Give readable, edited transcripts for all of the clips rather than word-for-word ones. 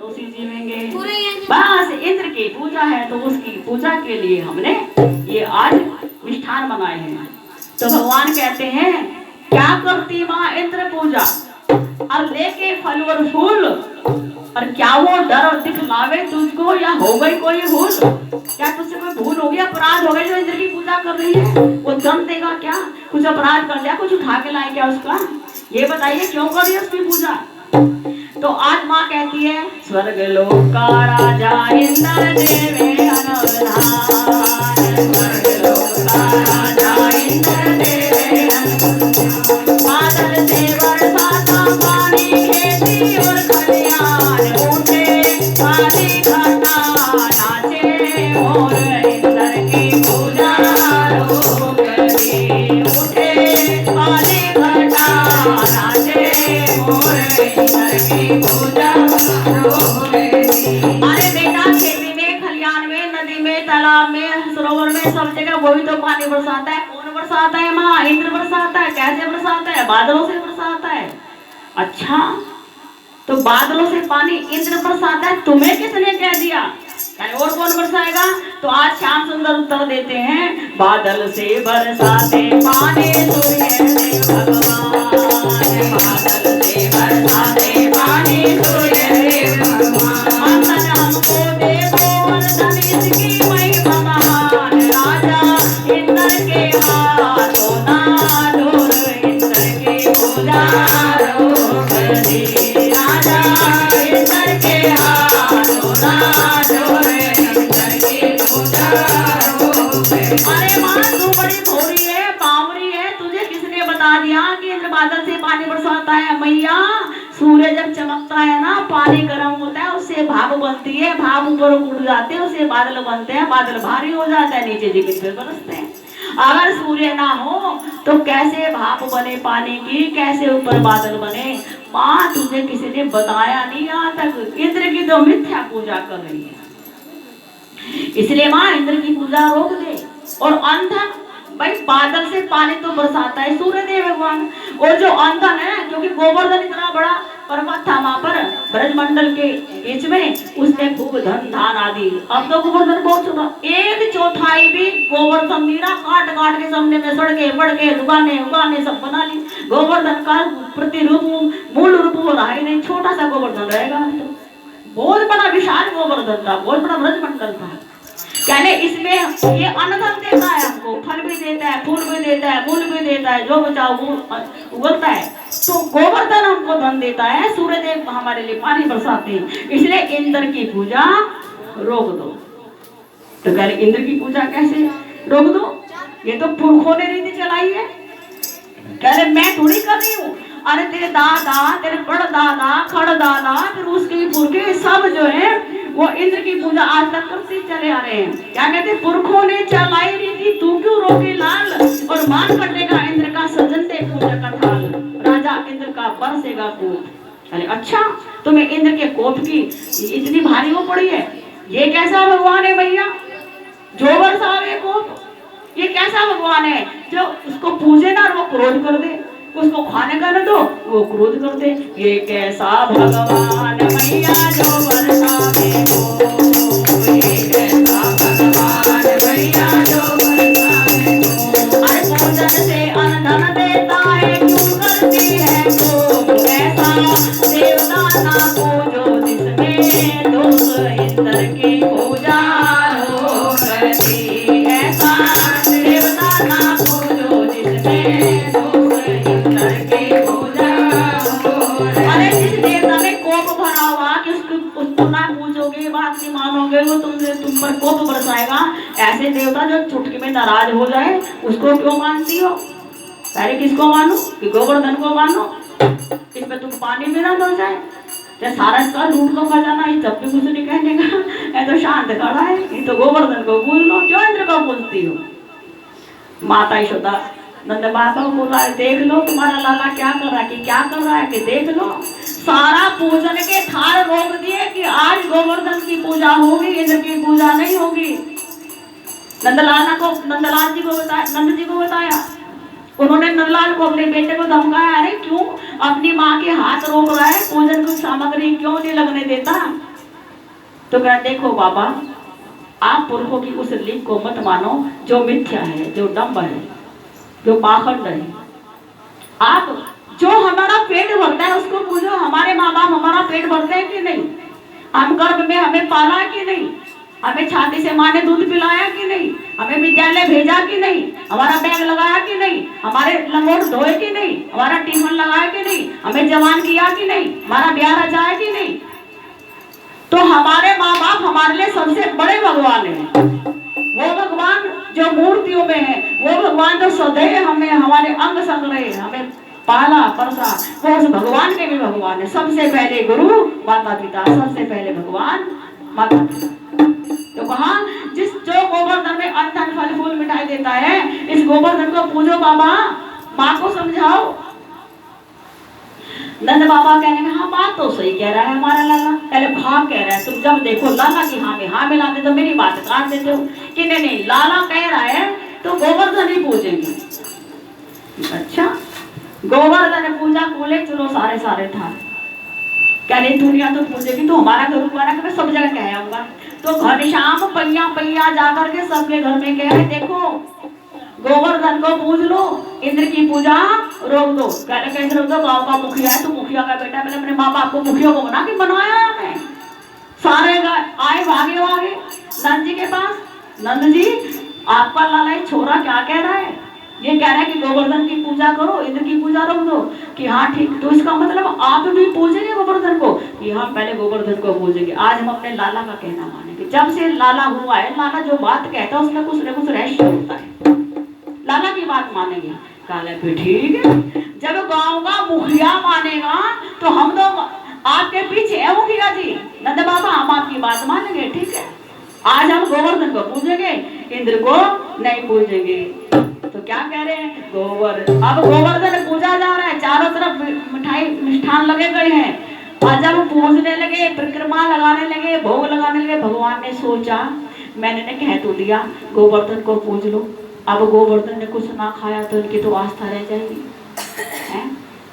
खुशी जीवेंगे। बस इंद्र की पूजा है तो उसकी पूजा के लिए हमने ये आज मिष्ठान बनाए हैं। तो भगवान कहते हैं क्या करती माँ इंद्र पूजा और लेके फल और फूल, और क्या वो डर और दिखलावे तुझको या हो गई कोई भूल? क्या तुझसे कोई भूल हो गया, अपराध हो गया जो इंद्र की पूजा कर रही है? वो दम देगा क्या? कुछ अपराध कर लिया, कुछ उठा के लाए क्या उसका? ये बताइए क्यों कर रही है उसकी पूजा? तो आज माँ कहती है स्वर्ग लोक का राजा इंद्र देवे अनवधान, स्वर्ग लोक का राजा इंद्र देवे अनवधान। बादल से बरसाता पानी खेती और खलियान, उठे काली घटा नाचे मोर इंद्र की पूजा रोग दी, उठे काली घटा नाचे मोर इंद्र की पूजा रोग दी। अरे बेटा खेती में, खलियान में, नदी में, तालाब में, सरोवर में, सब जगह वही तो पानी बरसाता है। कौन बरसाता है माँ? इंद्र बरसाता है। कैसे बरसाता है? बादलों से बरसाता है। अच्छा, तो बादलों से पानी इंद्र बरसाता है, तुम्हें किसने कह दिया? और कौन बरसाएगा? तो आज श्याम सुंदर उत्तर देते हैं बादल से बरसाते पानी सूर्य देव भगवान, बादल से बरसाते पानी सूर्य देव भगवान। हमको देखो वरदान इसकी महिमा महान, राजा इंद्र के हाथों ना डोर इंद्र की पूजा रोक दी, राजा इंद्र के हाथों ना डोर इंद्र की पूजा रोक दी। अरे माँ तू बड़ी भोरी है, बावरी है, तुझे किसने बता दिया कि इंद्र बादल से पानी बरसाता है? मैया सूर्य जब चमकता है ना, पानी गर्म होता है, उससे भाप बनती है, भाप ऊपर उड़ जाते हैं, उससे बादल बनते हैं, बादल भारी हो जाता है, नीचे जमीन पर बरसते हैं। अगर सूर्य ना हो तो कैसे भाप बने पानी की, कैसे ऊपर बादल बने? माँ तुझे किसी ने बताया नहीं आज तक, इंद्र की तो मिथ्या पूजा कर रही है। इसलिए माँ इंद्र की पूजा रोक दे। और अंधन, भाई बादल से पानी तो बरसाता है सूर्य देव भगवान, और जो अंधन है, क्योंकि गोवर्धन इतना बड़ा पर्वत था वहां पर ब्रजमंडल के बीच में, उसने खूब धन धान आदि, अब तो गोवर्धन बहुत छोटा, 1/4 भी गोवर्धन मीरा काट काट के सामने में सड़के बड़के दुकाने उगाने सब बना ली। गोवर्धन का प्रतिरूप मूल रूप वो रहा ही नहीं, छोटा सा गोवर्धन रहेगा। तो बहुत बड़ा विशाल गोवर्धन था, बहुत बड़ा ब्रजमंडल था। कहने इसमें ये अन्नधन देता है हमको, फल भी देता है, फूल भी देता है, मूल भी देता है, जो बचाओ वो उगलता है। तो गोवर्धन हमको धन देता है, सूर्य देव हमारे लिए पानी बरसाते हैं, इसलिए इंद्र की पूजा रोक दो। तो कह रहे इंद्र की पूजा कैसे रोक दो? ये तो पुरखों ने रीति चलाई है। कह रहे मैं थोड़ी कर रही हूँ, अरे तेरे दादा, तेरे परदादा, खड़दादा, फिर उसके पुरखे सब जो है वो इंद्र की पूजा आज तक करते चले आ रहे हैं। क्या कहते पुरखों ने चलाई रीति, तू क्यों रोके लाल? और मान कटेगा इंद्र का सजन दे पूजा का थाल, राजा इंद्र का बरसेगा कोप। अरे अच्छा, तुम्हें इंद्र के कोप की इतनी भारी हो पड़ी है? ये कैसा भगवान है भैया जो बरसावे कोप? ये कैसा भगवान है जो उसको पूजे ना वो क्रोध कर दे, उसको खाने का न दो वो क्रोध कर दे? ये कैसा भगवान मैया जो बरसावे कोप, ये कैसा भगवान मैया जो बरसावे कोप। अरे पूजन से अन्न देता है क्यों करती है कोप? ऐसा देवता ना पूजो जिसमें दोष इंद्र की पूजा रोक दी, ऐसा देवता ना पूजो जिसमें दोष इंद्र की पूजा। अरे जिस देवता में कोप भरा हुआ कि उसको ना पूजोगे, बात नहीं मानोगे, वो तुम पर कोप बरसाएगा, ऐसे देवता जो चुटकी में नाराज हो जाए उसको क्यों मानती हो? अरे किसको मानो? कि गोवर्धन को मानो, इसमें तुम पानी में ना डल जाए, तो सारा इसका लूट लो खजाना, ये तब भी कुछ नहीं कहने का, तो शांत खड़ा है, ये तो गोवर्धन को भूल लो, क्यों इंद्र को भूलती हो? माता यशोदा नंद बाबा को बोला देख लो तुम्हारा लाला क्या कर रहा है, कि क्या कर रहा है, कि देख लो सारा पूजन के थाल रोक दिए कि आज गोवर्धन की पूजा होगी, इंद्र की पूजा नहीं होगी। नंदलाल जी को बताया, नंद जी को बताया, उन्होंने नंदलाल को अपने बेटे को धमकाया, अरे क्यों अपनी माँ के हाथ रोक रहा है, पूजन की सामग्री क्यों नहीं लगने देता? तो कहा देखो बाबा, आप पुरखों की उस लिंग को मत मानो जो मिथ्या है, जो डम्ब है, जो पाखंड है। आप जो हमारा पेट भरता है उसको पूछो। हमारे माँ बाप हमारा पेट भरते हैं कि नहीं? हम गर्भ में हमें पाला कि नहीं? हमें छाती से माँ ने दूध पिलाया कि नहीं? हमें विद्यालय भेजा कि नहीं? हमारा बैग लगाया कि नहीं? हमारे लंगोट धोए कि नहीं? हमारा टिफिन लगाया कि नहीं? हमें जवान किया कि नहीं? हमारा ब्याह रचाया कि नहीं? तो हमारे माँ बाप हमारे लिए सबसे बड़े भगवान हैं। वो भगवान जो मूर्तियों में है, वो भगवान जो सदैव हमें हमारे अंग संग रहे, हमें पाला परसा, वो उस भगवान के भी भगवान है। सबसे पहले गुरु माता पिता, सबसे पहले भगवान माता पिता। तो कहा जिस जो गोवर्धन में अन्न धन फल फूल मिठाई देता है, इस गोवर्धन को पूजो बाबा, माँ को समझाओ। नंद बाबा कहने लगे हाँ बात तो सही कह रहा है हमारा लाला। पहले हाँ कह रहा है, तुम जब देखो लाला की हाँ में हाँ मिलाते तो मेरी बात काट देते हो कि नहीं नहीं लाला कह रहा है तो गोवर्धन ही पूजेंगे। अच्छा, गोवर्धन पूजा बोले चलो सारे सारे था, कह रही दुनिया तो पूजेगी तो हमारा घर वाला मैं सब जगह कह आऊंगा। तो घनश्याम पैया पैया जाकर के सबके घर में कह रहे देखो गोवर्धन को पूज लो, इंद्र की पूजा रोक दो। कैसे रोक दो? गाँव का मुखिया है, तो मुखिया का बेटा, मैंने अपने माँ बाप को मुखिया को बना के बनाया है। सारे आए भागे भागे नंद जी के पास, नंद जी आपका लाला छोरा क्या कह रहा है? ये कह रहा है कि गोवर्धन की पूजा करो, इंद्र की पूजा रोक दो। कि हाँ ठीक, तो इसका मतलब आप भी पूजेंगे गोवर्धन को? कि हाँ पहले गोवर्धन को पूजेंगे। आज हम अपने लाला का कहना मानेंगे। जब से लाला हुआ है, लाला जो बात कहता है उसमें कुछ न कुछ रहस्य होता है, लाला की बात मानेंगे। काले पे ठीक है, जब गांव का मुखिया मानेगा तो हम तो आपके पीछे है मुखिया जी। नंद बाबा हम आपकी बात मानेंगे, ठीक है। आज हम गोवर्धन को पूजेंगे, इंद्र को नहीं पूजेंगे। तो क्या कह रहे हैं? अब गोवर्धन पूजा जा रहा है, चारों तरफ मिठाई मिष्ठान लगे गए हैं। और जब पूजने लगे, परिक्रमा लगाने लगे, भोग लगाने लगे, भगवान ने सोचा मैंने कह तो दिया गोवर्धन को पूज लो। अब गोवर्धन ने कुछ ना खाया तो इनकी तो आस्था रह जाएगी है?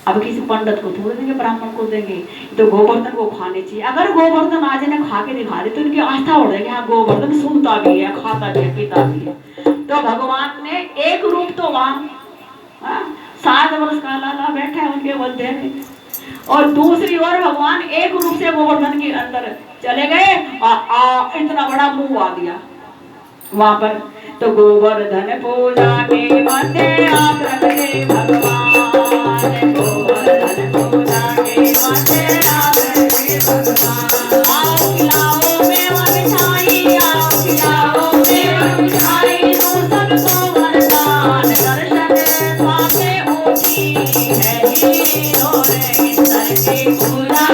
अब किसी पंडित को थोड़े देंगे, ब्राह्मण को देंगे, तो गोवर्धन को खाने चाहिए। अगर गोवर्धन आज इन्हें खा के दिखा दे तो इनकी आस्था उड़ जाएगी, हाँ गोवर्धन सुनता भी है, खाता भी है, पीता भी है। तो भगवान ने एक रूप तो वहां 7 वर्ष का लाला बैठा है उनके मध्य में, और दूसरी ओर भगवान एक रूप से गोवर्धन के अंदर चले गए और इतना बड़ा मुंह आ दिया वहां पर। तो गोवर्धन पूजा के मध्य आप रखे भगवान, गोवर्धन पूजा के मध्य आप रखे भगवान। आओ खिलाओ मेवा मिठाई, आओ खिलाओ मेवा मिठाई, तो सबको वरदान दर्शन पाके उठी है ही रे इंद्र की पूजा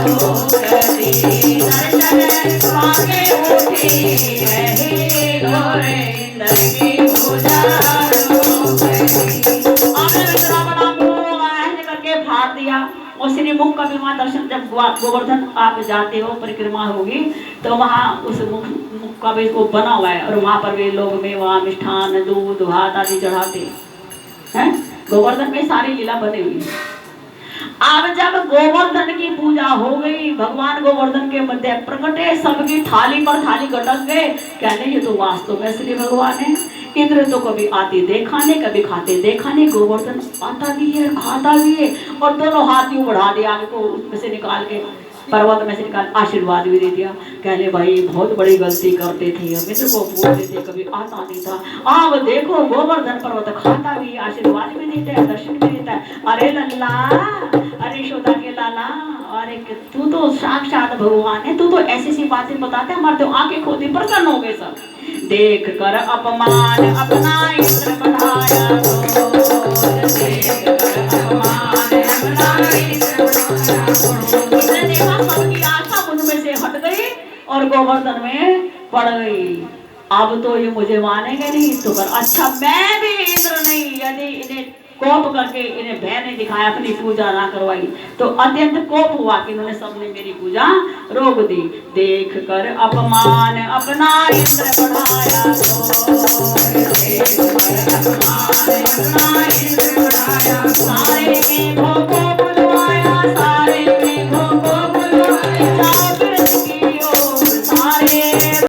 हो गई, दर्शन पाके उठी है ही रे इंद्र की पूजा हो गई। आपने इतना बड़ा मुंह ऐसे करके फाड़ दिया। और श्री मुख का भी वहाँ दर्शन, जब गोवर्धन आप जाते हो परिक्रमा होगी तो वहाँ उस मुख का भी वो बना हुआ है, और वहाँ पर भी लोग मेवा मिष्ठान दूध भात आदि चढ़ाते हैं। गोवर्धन में सारी लीला बनी हुई है। अब जब गोवर्धन की पूजा हो गई, भगवान गोवर्धन के मध्य प्रकटे, सबकी थाली पर थाली गटक गए। कहने ये तो वास्तव में श्री भगवान है। इंद्र तो कभी आते देखा नहीं, कभी खाते देखा नहीं, गोवर्धन आता भी है खाता भी है, और दोनों हाथ यूं बढ़ा दिया आगे को उसमें से निकाल के, पर्वत में से निकाल आशीर्वाद भी दे दिया। कहने भाई बहुत बड़ी गलती करते थे, हम इंद्र को पूजते थे, कभी आता नहीं था। अब देखो गोवर्धन पर्वत खाता भी, आशीर्वाद भी देता है, दर्शन भी देता है। अरे लल्ला, अरे यशोदा के लाला, अरे तू तो साक्षात भगवान है, तू तो ऐसी सी बातें बताते हमारे तो आंखें खोदी प्रसन्न हो गए सब। देख कर अपमान अपना इंद्र बढ़ाया, देख कर अपमान अपना इंद्र बढ़ाया। देखा सबकी आशा मुझ में से हट गई और गोवर्धन में पड़ गई। अब तो ये मुझे मानेंगे नहीं, तो कर अच्छा मैं भी इंद्र नहीं, यदि इन्हें कोप करके इन्हें भय नहीं दिखाया, अपनी पूजा ना करवाई, तो अत्यंत कोप हुआ कि इन्होंने सबने मेरी पूजा रोक दी। देख कर अपमान अपना इंद्र बढ़ाया, देख कर अपमान अपना इंद्र बढ़ाया, सारे के भोगों